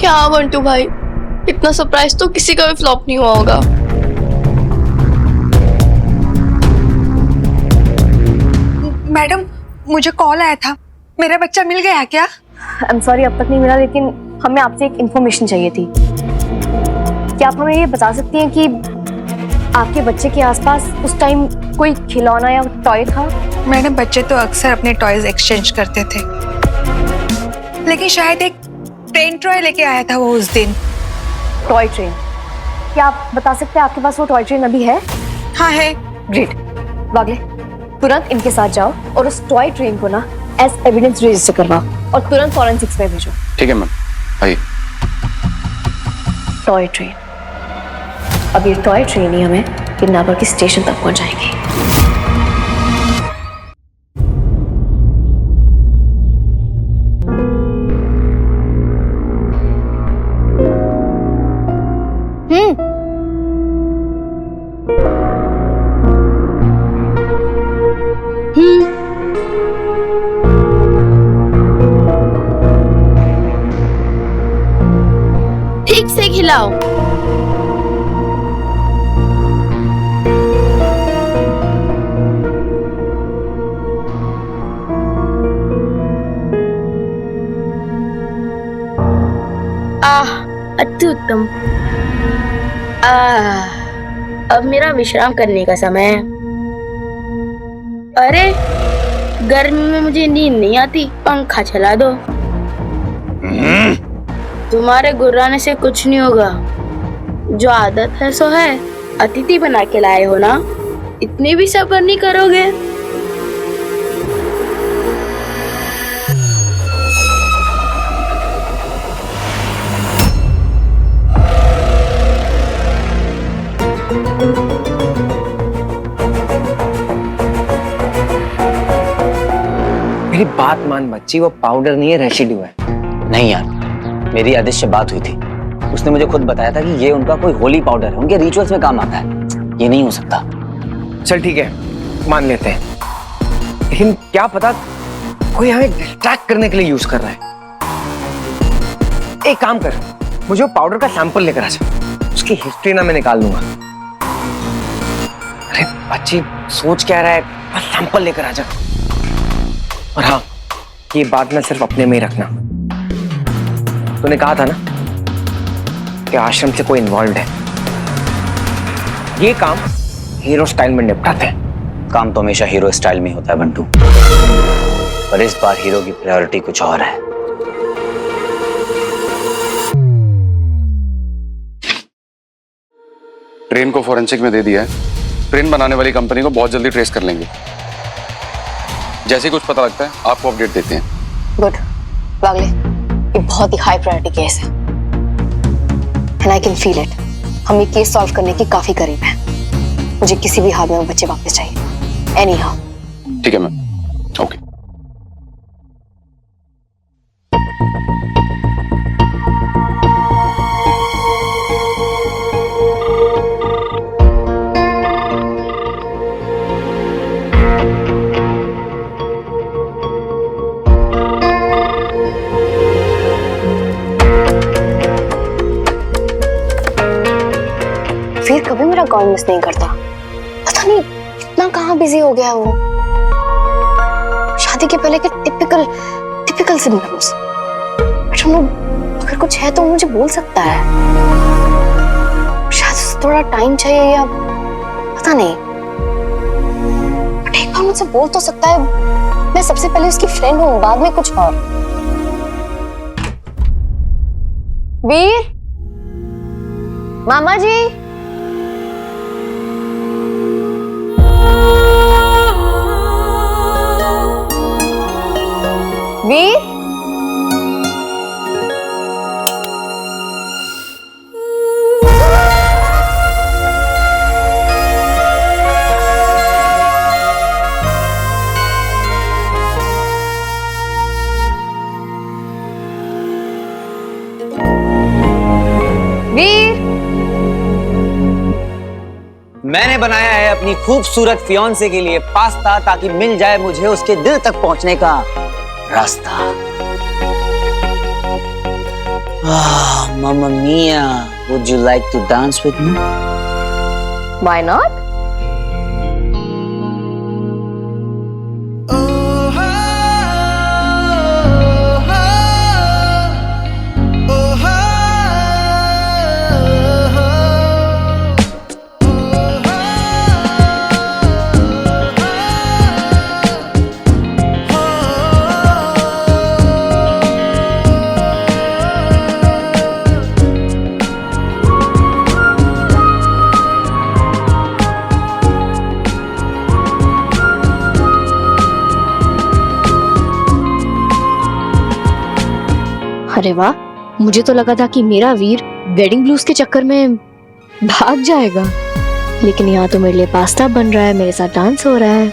क्या बंटू भाई, इतना सरप्राइज तो किसी का भी फ्लॉप नहीं हुआ होगा। मैडम, मुझे कॉल आया था, मेरा बच्चा मिल गया क्या? आई एम सॉरी, अब तक नहीं मिला, लेकिन हमें आपसे एक इन्फॉर्मेशन चाहिए थी। क्या आप हमें ये बता सकती हैं कि आपके बच्चे के आसपास उस टाइम कोई खिलौना या टॉय था? मैडम, बच्चे तो अक्सर अपने टॉयज एक्सचेंज करते थे, लेकिन शायद एक ट्रेन टॉय लेके आया था वो उस दिन। Toy train? क्या आप बता सकते हैं आपके पास वो टॉय ट्रेन अभी है? हाँ है। ग्रेट। वागले, तुरंत इनके साथ जाओ और उस टॉय ट्रेन को ना एज एविडेंस रजिस्टर करवाओ और तुरंत फॉरेंसिक्स में भेजो। ठीक है मैम। आइए। Toy train. अब ये टॉय ट्रेन ही हमें किडनैपर के स्टेशन तक पहुंचाएगी। ठीक से खिलाओ। अत्युत्तम। अब मेरा विश्राम करने का समय है। अरे, गर्मी में मुझे नींद नहीं आती, पंखा चला दो। तुम्हारे गुर्राने से कुछ नहीं होगा। जो आदत है सो है। अतिथि बना के लाए हो ना, इतनी भी सब्र नहीं करोगे? मेरी बात मान बच्ची, वो पाउडर नहीं है, रेसिड्यू है। नहीं यार, मेरी आदित्य से बात हुई थी, उसने मुझे खुद बताया था कि ये उनका कोई होली पाउडर है, उनके रिचुअल्स में काम आता है। ये नहीं हो सकता। चल ठीक है, मान लेते हैं, लेकिन क्या पता कोई हमें डिस्ट्रैक्ट करने के लिए यूज कर रहा है। एक काम कर, मुझे वो पाउडर का सैंपल लेकर आ जा, उसकी हिस्ट्री ना मैं निकाल लूंगा। अरे बच्ची सोच क्या रहा है, बस सैंपल लेकर आ जा। और हाँ, ये बात ना सिर्फ अपने में ही रखना। तूने कहा था ना कि आश्रम से कोई इन्वॉल्व है। ये काम हीरो स्टाइल में निपटाते हैं। काम तो हमेशा हीरो स्टाइल में होता है बंटू, पर इस बार हीरो की प्रायोरिटी कुछ और है। ट्रेन को फॉरेंसिक में दे दिया है। ट्रेन बनाने वाली कंपनी को बहुत जल्दी ट्रेस कर लेंगे। जैसे ही कुछ पता लगता है आपको अपडेट देते हैं। गुड वागले, ये बहुत ही हाई प्रायोरिटी केस है and I can feel it. हम ये केस सॉल्व करने के काफी करीब हैं। मुझे किसी भी हाल में वो बच्चे वापस चाहिए, एनी हाउ। ठीक है मैम, ओके। फिर कभी मेरा कॉल मिस नहीं करता, पता नहीं इतना कहाँ बिजी हो गया है वो। शादी के पहले के टिपिकल सिम्टम्स। बट हम लोग अगर कुछ है तो मुझे बोल सकता है। शायद उसे थोड़ा टाइम चाहिए या पता नहीं, बट एक बार मुझसे बोल तो सकता है। मैं सबसे पहले उसकी फ्रेंड हूँ, बाद में कुछ और। वीर, मामा जी, वीर, वीर। मैंने बनाया है अपनी खूबसूरत फियांसे के लिए पास्ता, ताकि मिल जाए मुझे उसके दिल तक पहुंचने का रास्ता। Mamma mia, would you like to dance with me? Why not? अरे वाह, मुझे तो लगा था कि मेरा वीर वेडिंग ब्लूज के चक्कर में भाग जाएगा, लेकिन यहाँ तो मेरे लिए पास्ता बन रहा है, मेरे साथ डांस हो रहा है।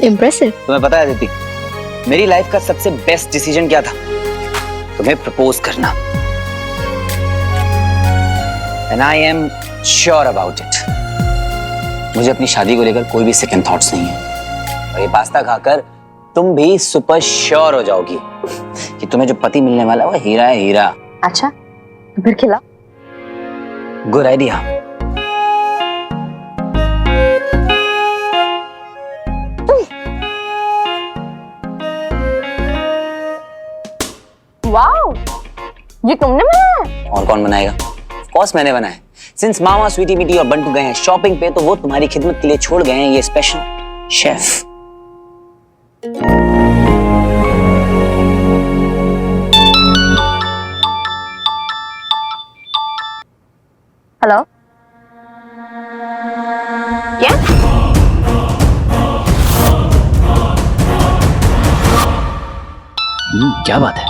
इम्प्रेसिव। तुम्हें पता है दीदी, मेरी लाइफ का सबसे बेस्ट डिसीजन क्या था? तुम्हें प्रपोज करना। And I am sure about it. मुझे अपनी शादी को लेकर कोई भी सेकंड थॉट्स नहीं है, और ये पास्ता खाकर तुम भी सुपर श्योर हो जाओगी कि तुम्हें जो पति मिलने वाला है वो हीरा है, हीरा। अच्छा, तो फिर खिला। Good idea. वाओ, ये तुमने बनाया? और कौन बनाएगा? ऑफ कोर्स मैंने बनाया है। सिंस मामा, स्वीटी मिटी और बंटू गए हैं शॉपिंग पे, तो वो तुम्हारी खिदमत के लिए छोड़ गए हैं ये स्पेशल शेफ। हेलो, क्या? क्या बात है?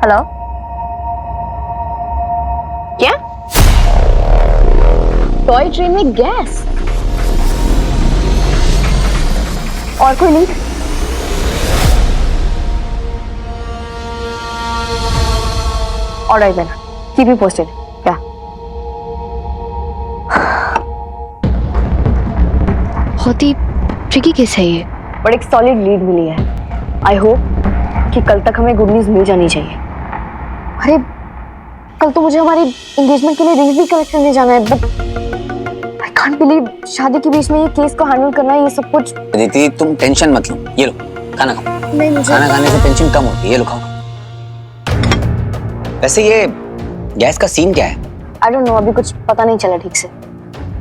हेलो, क्या? टॉय ट्रेन में गैस? और कोई नहीं? ऑलराइट बेना, कीप मी पोस्टेड। क्या बहुत ही ट्रिकी केस है ये, बट एक सॉलिड लीड मिली है। आई होप कि कल तक हमें गुड न्यूज मिल जानी चाहिए। अरे कल तो मुझे हमारी एंगेजमेंट के लिए रिंग्स भी कलेक्ट करने जाना है, बट आई कांट बिलीव शादी के बीच में ये केस को हैंडल करना, ये सब कुछ। अदिति तुम टेंशन मत लो, ये लो खाना खाओ। नहीं, मुझे खाना खाने से टेंशन कम होती है, ये लो खाओ। वैसे ये गैस का सीन क्या है? आई डोंट नो, अभी कुछ पता नहीं चला ठीक से।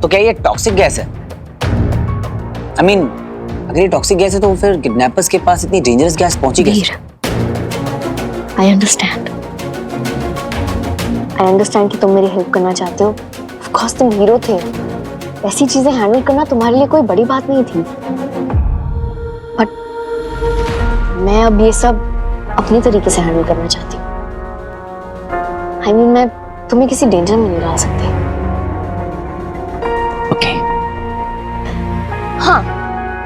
तो क्या ये टॉक्सिक गैस है? आई मीन अगर ये टॉक्सिक गैस है तो फिर किडनैपर्स के पास इतनी डेंजरस गैस पहुंची कैसे? आई अंडरस्टैंड कि तुम मेरी हेल्प करना चाहते हो। ऑफ कोर्स तुम हीरो थे, ऐसी चीजें हैंडल करना तुम्हारे लिए कोई बड़ी बात नहीं थी। बट मैं अब ये सब अपनी तरीके से हैंडल करना चाहती हूँ। आई मीन मैं तुम्हें किसी डेंजर में नहीं डाल सकती। ओके। हाँ,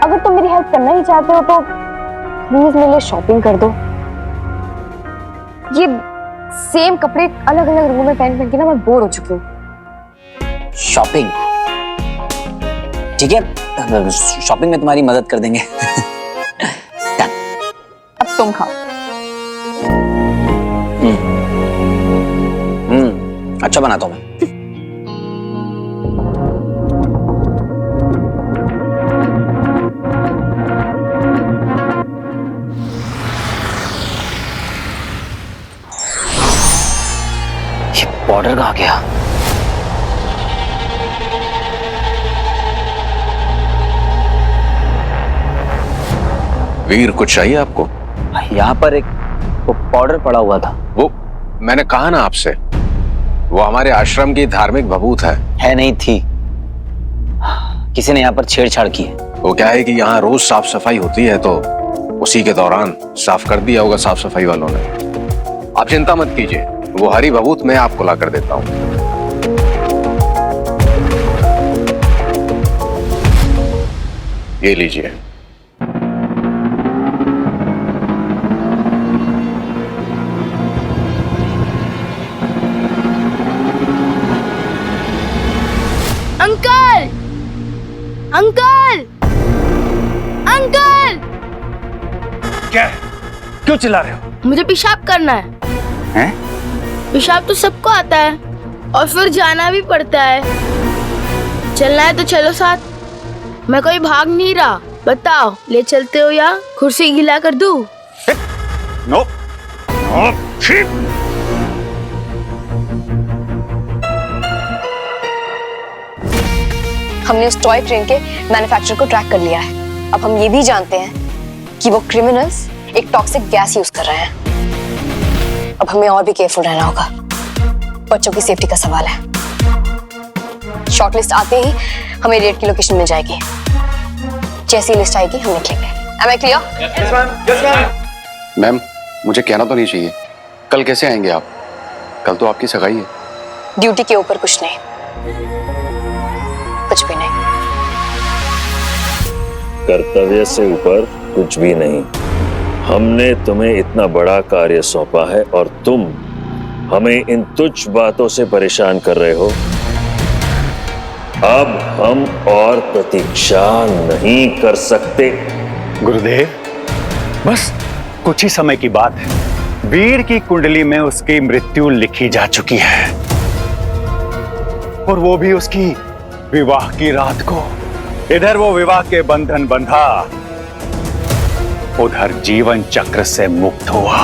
अगर तुम मेरी हेल्प करना ही चाहते हो तो प्लीज मेरे लिए शॉपिंग कर दो। ये सेम कपड़े अलग अलग रंगों में पहन के ना मैं बोर हो चुकी हूँ। शॉपिंग ठीक है, शॉपिंग में तुम्हारी मदद कर देंगे। अब तुम खाओ। अच्छा बनाता हूँ मैं। ये बॉर्डर कहाँ गया? वीर कुछ चाहिए आपको? यहाँ पर एक पाउडर पड़ा हुआ था। वो मैंने कहा ना आपसे, वो हमारे आश्रम की धार्मिक भभूत है। नहीं थी, किसी ने यहाँ पर छेड़छाड़ की है। वो क्या है कि यहाँ रोज साफ सफाई होती है, तो उसी के दौरान साफ कर दिया होगा साफ सफाई वालों ने। आप चिंता मत कीजिए, वो हरी भभूत मैं आपको ला कर देता हूँ। ये लीजिए। Uncle, uncle, uncle! क्या है? क्यों चिल्ला रहे हो? मुझे पेशाब करना है। हैं? पेशाब तो सबको आता है और फिर जाना भी पड़ता है। चलना है तो चलो साथ, मैं कोई भाग नहीं रहा। बताओ ले चलते हो या कुर्सी गीला कर दूं? नो, नो, हमने उस टॉय ट्रेन के मैन्युफैक्चरर को ट्रैक कर लिया है। अब हम ये भी जानते हैं कि वो क्रिमिनल्स एक टॉक्सिक गैस यूज कर रहे हैं। अब हमें और भी केयरफुल रहना होगा, बच्चों की सेफ्टी का सवाल है। शॉर्टलिस्ट आते ही हमें रेड की लोकेशन मिल जाएगी। जैसी लिस्ट आएगी हम निकलेंगे। Am I clear? Yes, ma'am. Ma'am मुझे कहना तो नहीं चाहिए, कल कैसे आएंगे आप? कल तो आपकी सगाई है। ड्यूटी के ऊपर कुछ नहीं, कुछ भी नहीं। कर्तव्य से ऊपर कुछ भी नहीं। हमने तुम्हें इतना बड़ा कार्य सौंपा है और तुम हमें इन तुच्छ बातों से परेशान कर रहे हो। अब हम और प्रतीक्षा नहीं कर सकते। गुरुदेव, बस कुछ ही समय की बात है। वीर की कुंडली में उसकी मृत्यु लिखी जा चुकी है, और वो भी उसकी विवाह की रात को। इधर वो विवाह के बंधन बंधा, उधर जीवन चक्र से मुक्त हुआ।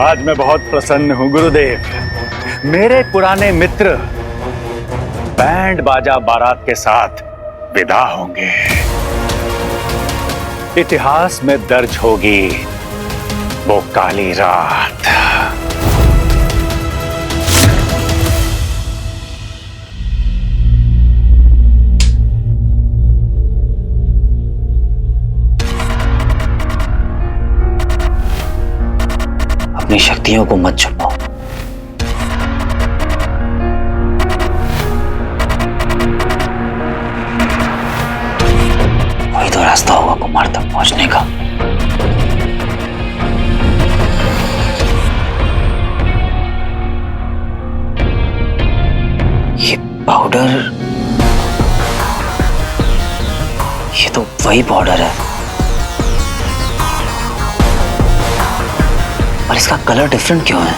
आज मैं बहुत प्रसन्न हूं गुरुदेव। मेरे पुराने मित्र बैंड बाजा बारात के साथ विदा होंगे। इतिहास में दर्ज होगी वो काली रात। अपनी शक्तियों को मत छुपाओ। वही तो रास्ता होगा कुमार तक पहुंचने का। पाउडर, ये तो वही पाउडर है, पर इसका कलर डिफरेंट क्यों है?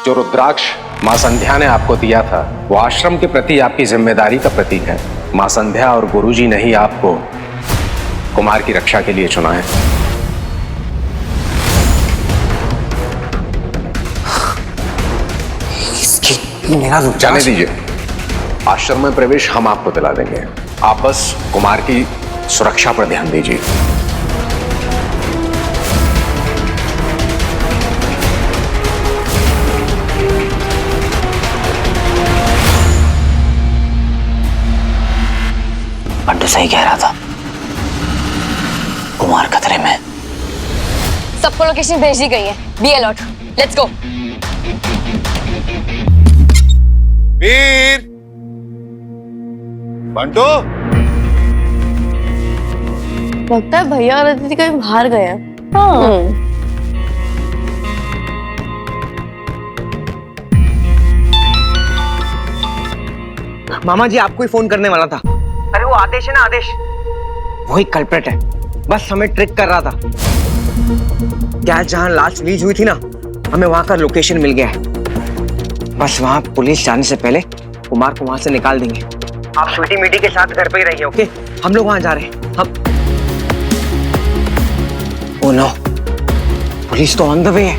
जो रुद्राक्ष मां संध्या ने आपको दिया था वो आश्रम के प्रति आपकी जिम्मेदारी का प्रतीक है। मां संध्या और गुरुजी ने ही आपको कुमार की रक्षा के लिए चुना है। मेरा जाने दीजिए, आश्रम में प्रवेश हम आपको दिला देंगे, आप बस कुमार की सुरक्षा पर ध्यान दीजिए। बंटू सही कह रहा था, कुमार खतरे में। सबको लोकेशन भेज दी गई है, बी अलर्ट, लेट्स गो। वीर, बंटू, लगता है भैया और अदिति कहीं बाहर गए हैं। हाँ। मामा जी आपको ही फोन करने वाला था। अरे वो आदेश है ना, आदेश, वही कल्प्रेट है, बस हमें ट्रिक कर रहा था। क्या जहां लाश रिलीज हुई थी ना, हमें वहां का लोकेशन मिल गया है। बस वहां पुलिस जाने से पहले कुमार को वहां से निकाल देंगे। आप स्वीटी मीटी के साथ घर पे ही रहिए, ओके? हम लोग वहां जा रहे हैं। हम ओ नो, पुलिस तो ऑन द वे है।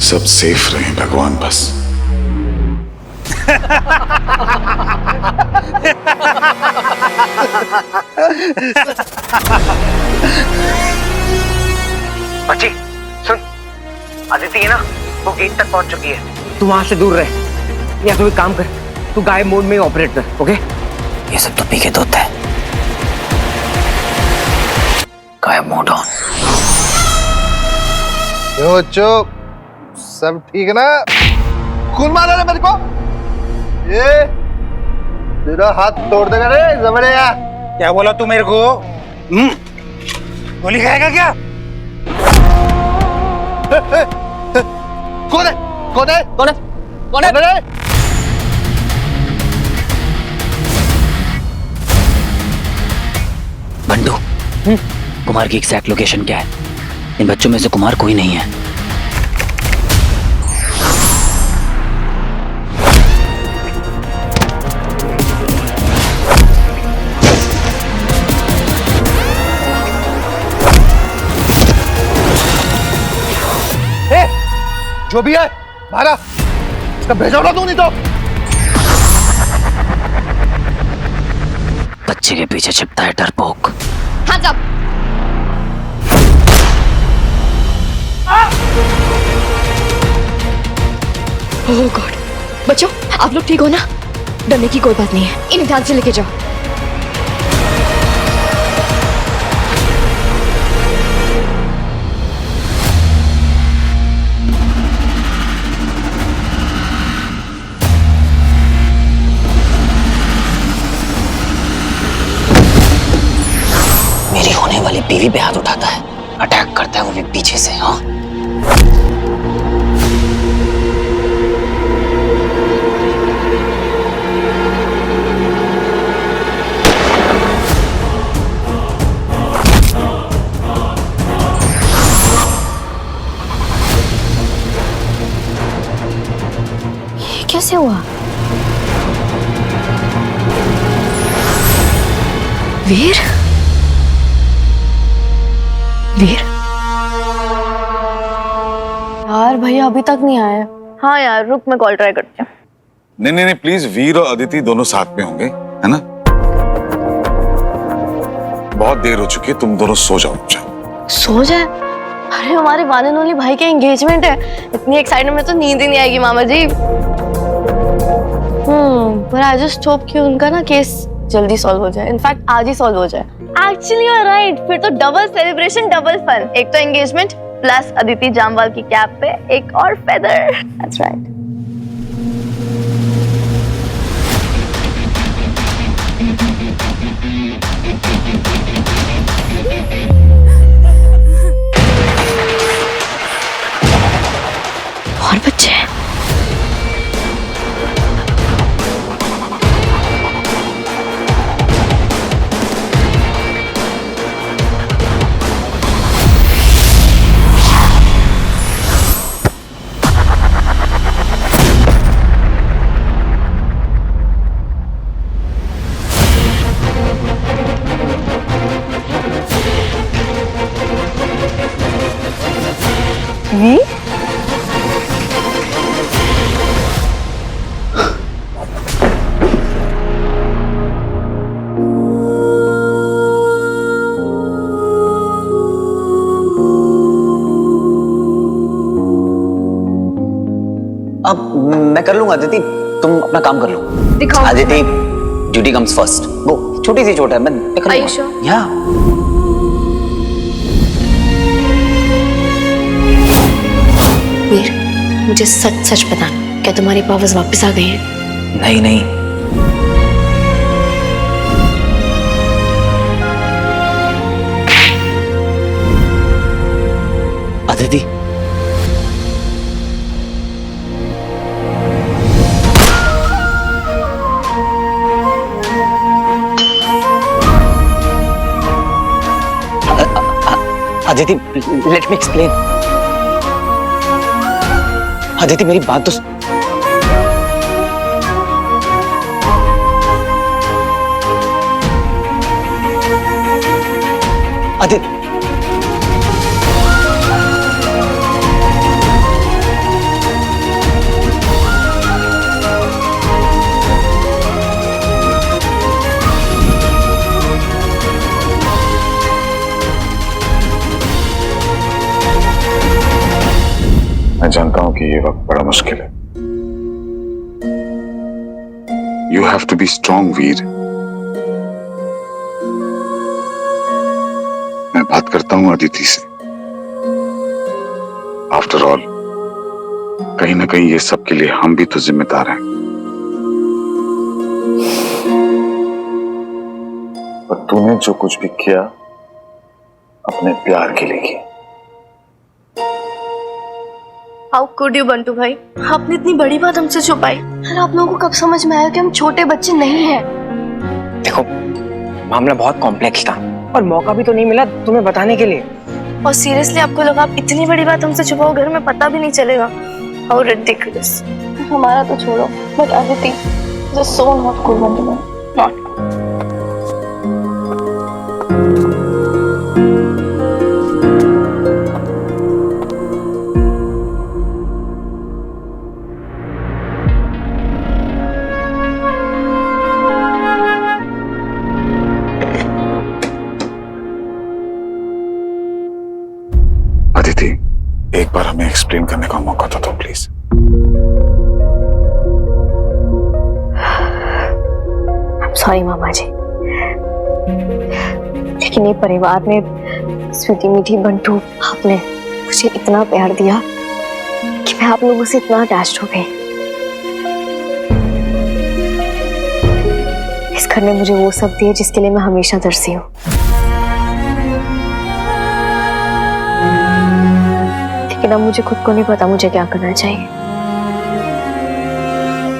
सब सेफ रहे भगवान बस। बच्ची सुन, अदिति है ना, वो गेट तक पहुंच चुकी है। तू वहां से दूर रहे, या तो एक काम कर, तू गायब मोड में ही ऑपरेट कर, ओके? ये सब तो पी के धोता है। गायब मोड ऑन। क्यों चुप? सब ठीक है ना? खून मारा रे मेरे को? ये तेरा हाथ तोड़ देगा रे जबड़ेया। क्या बोला तू मेरे को? गोली खाएगा क्या? कौन है? कौन है? कौन है? कौन है? रे? बंटू, कुमार की एग्जैक्ट लोकेशन क्या है? इन बच्चों में से कुमार कोई नहीं है। जो भी है मारा, इसका भेजा उड़ा दूं नहीं तो। बच्चे के पीछे छिपता है डरपोक। Hands up! ओह गॉड, बच्चों आप लोग ठीक हो ना? डरने की कोई बात नहीं है, इन्हें ध्यान से लेके जाओ। मेरी होने वाली बीवी पे हाथ उठाता है, अटैक करता है वो भी पीछे से। हाँ, ये कैसे हुआ? वीर? वीर? यार भैया अभी तक नहीं आए। हाँ यार रुक, मैं कॉल ट्राई करती हूँ। नहीं नहीं नहीं, प्लीज, वीर और अदिति दोनों साथ में होंगे, है ना? बहुत देर हो चुकी है, तुम दोनों सो जाओ। सो जाए? अरे हमारे वन एंड ओनली भाई के एंगेजमेंट है, इतनी एक्साइटमेंट में तो नींद ही नहीं आएगी मामा जी। पर आई जस्ट होप कि उनका ना केस जल्दी सॉल्व हो जाए, इनफैक्ट आज ही सॉल्व हो जाए। एक्चुअली यू आर राइट, फिर तो डबल सेलिब्रेशन डबल फन। एक तो एंगेजमेंट प्लस अदिति जामवाल की कैप पे एक और फेदर। That's right. मैं कर लूंगा अदिति, तुम अपना काम कर लो। दिखाओ। Aditi, duty comes first. वो छोटी सी चोट है, मैं कर Are you लूंगा। sure? या वीर, मुझे सच सच बताना, क्या तुम्हारी पावर्स वापस आ गई हैं? नहीं नहीं, Aditi Aditi, let me explain. Aditi मेरी बात तो अदिति, मैं जानता हूं कि ये वक्त बड़ा मुश्किल है। You have to be strong Veer. मैं बात करता हूं अदिति से। आफ्टर ऑल, कहीं ना कहीं ये सब के लिए हम भी तो जिम्मेदार हैं। पर तूने जो कुछ भी किया अपने प्यार के लिए किया। हाउ कुड यू बंटू भाई, आपने इतनी बड़ी बात हमसे छुपाई। और आप लोगों को कब समझ में आया कि हम छोटे बच्चे नहीं हैं? देखो, मामला बहुत कॉम्प्लेक्स था और मौका भी तो नहीं मिला तुम्हें बताने के लिए। और सीरियसली आपको लगा आप इतनी बड़ी बात हमसे छुपाओ, घर में पता भी नहीं चलेगा? How ridiculous. हमारा तो छोड़ो, but Aditi just so not cool Bantu भाई, नॉट। अदिति, एक बार हमें एक्सप्लेन करने का मौका तो दो प्लीज। सॉरी मामा जी, लेकिन ये परिवार ने, स्वीटी मीठी बंटू, आपने मुझे इतना प्यार दिया कि मैं आप लोगों से इतना अटैच्ड हो गई। इस घर ने मुझे वो सब दिया जिसके लिए मैं हमेशा तरसी हूँ। लेकिन अब मुझे खुद को नहीं पता मुझे क्या करना चाहिए।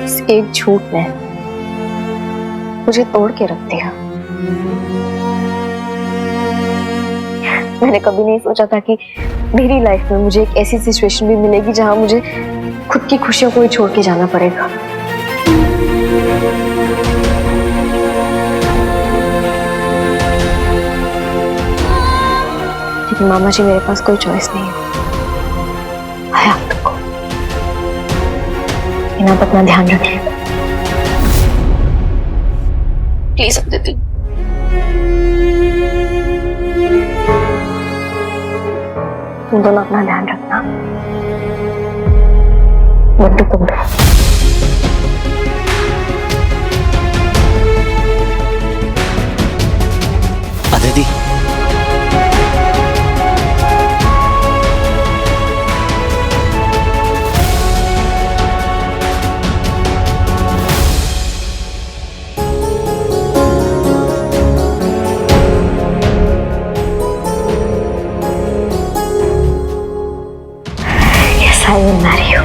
इस एक झूठ ने मुझे तोड़ के रख दिया। मैंने कभी नहीं सोचा था कि मेरी लाइफ में मुझे एक ऐसी सिचुएशन भी मिलेगी जहां मुझे खुद की खुशियों को ही छोड़ के जाना पड़ेगा। लेकिन मामा जी, मेरे पास कोई चॉइस नहीं है। I have to go। लेकिन आप अपना ध्यान रखिए प्लीज अदिति। तुम दोनों अपना ध्यान रखना। बंटू तुम भी। Aditi, I will marry you।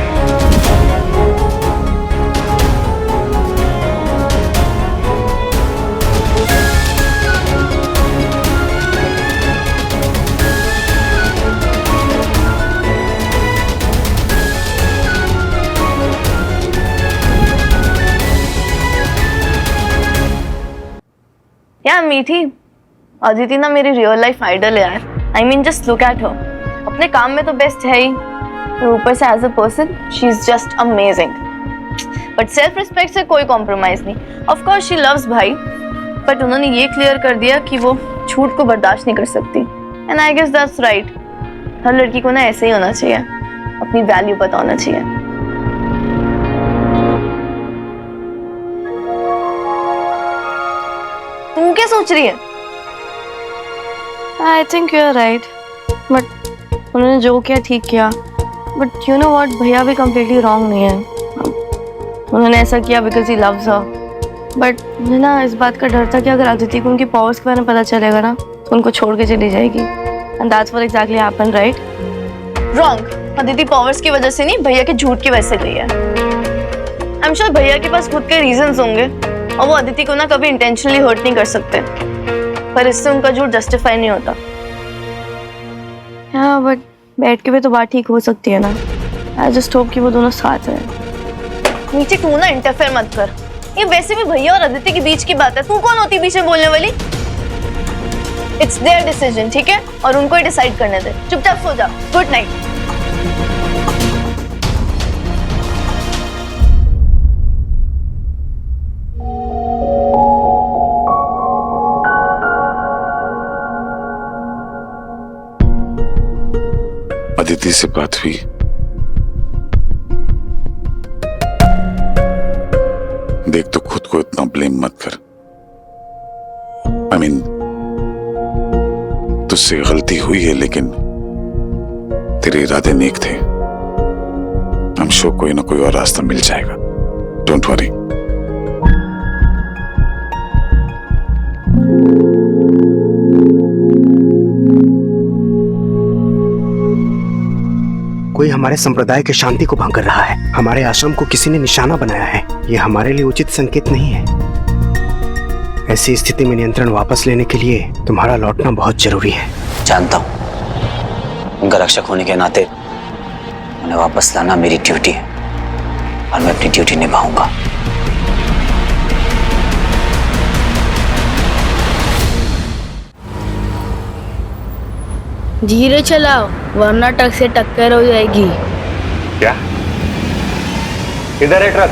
यार मीठी, अदिति ना मेरी रियल लाइफ आइडल है यार। I mean just look at her। अपने काम में तो बेस्ट है ही, ऊपर से as a person she is just amazing. But self respect से कोई कॉम्प्रोमाइज नहीं। ऑफ कोर्स शी लव्स भाई, बट उन्होंने ये क्लियर कर दिया कि वो झूठ को बर्दाश्त नहीं कर सकती। And I guess that's right. हर लड़की को ना ऐसे ही होना चाहिए, अपनी वैल्यू पता होना चाहिए। क्या सोच रही है? I think you are right, but उन्होंने जो किया ठीक किया, बट यू नो व्हाट, भैया भी कम्प्लीटली रॉन्ग नहीं है। उन्होंने ऐसा किया because he loves her, but मुझे ना इस बात का डर था कि अगर अदिति को उनकी पावर्स के बारे में पता चलेगा ना तो उनको छोड़ के चली जाएगी, and that's what exactly happened, right? Wrong. Aditi powers की वजह से नहीं, भैया के झूठ की वजह से गई है। आई एम श्योर भैया के पास खुद के रीजंस होंगे और वो अदिति को ना कभी इंटेंशनली हर्ट नहीं कर सकते, पर इससे उनका झूठ जस्टिफाई नहीं होता। हाँ, बट बैठ के भी तो बात ठीक हो सकती है ना। आई जस्ट होप कि वो दोनों साथ हैं। नीचे तू ना इंटरफेयर मत कर, ये वैसे भी भैया और अदिति के बीच की बात है, तू कौन होती बीच में बोलने वाली? इट्स देयर डिसीजन, ठीक है, और उनको ही डिसाइड करने दे। चुपचाप सो जा। Good night. अदिति से बात हुई? देख, तो खुद को इतना ब्लेम मत कर। आई मीन, तुझसे गलती हुई है, लेकिन तेरे इरादे नेक थे। हम श्योर कोई ना कोई और रास्ता मिल जाएगा। Don't worry. कोई हमारे संप्रदाय के शांति को भंग कर रहा है। हमारे आश्रम को किसी ने निशाना बनाया है। ये हमारे लिए उचित संकेत नहीं है। ऐसी स्थिति में नियंत्रण वापस लेने के लिए तुम्हारा लौटना बहुत जरूरी है। जानता हूं, उनका रक्षक होने के नाते उन्हें वापस लाना मेरी ड्यूटी है और मैं अपनी ड्यूटी निभाऊंगा। धीरे चलाओ वरना ट्रक से टक्कर हो जाएगी। क्या? इधर है ट्रक।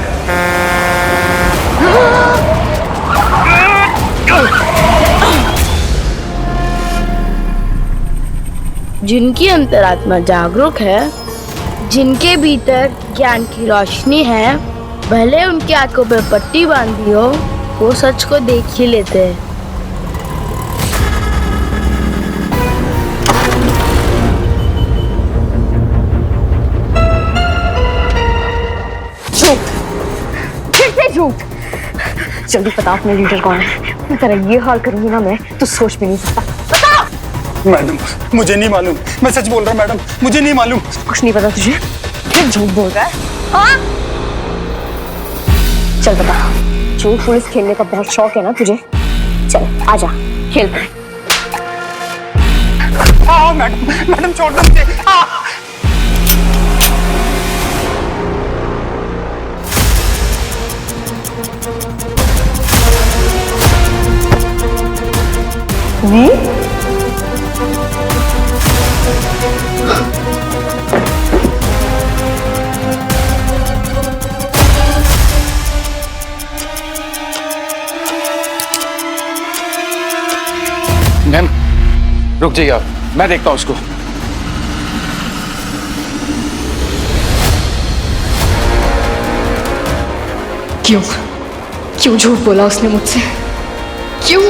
जिनकी अंतरात्मा जागरूक है, जिनके भीतर ज्ञान की रोशनी है, भले उनकी आंखों पे पट्टी बांधी हो, वो सच को देख ही लेते हैं। झूठ। जल्दी बता अपने लीडर कौन है। मैं तेरा ये हाल करूंगी ना, मैं तो सोच भी नहीं सकता। बता। मैडम, मुझे नहीं मालूम। मैं सच बोल रहा हूँ मैडम, मुझे नहीं मालूम। कुछ नहीं पता तुझे? फिर झूठ बोल रहा है? हाँ? चल बता, झूठ पुलिस खेलने का बहुत शौक है ना तुझे? चल आजा, खेलते हैं। हाँ मैडम छोड़ दो मुझे। मैम रुक जाइए आप, मैं देखता हूं उसको। क्यों झूठ बोला उसने मुझसे? क्यों?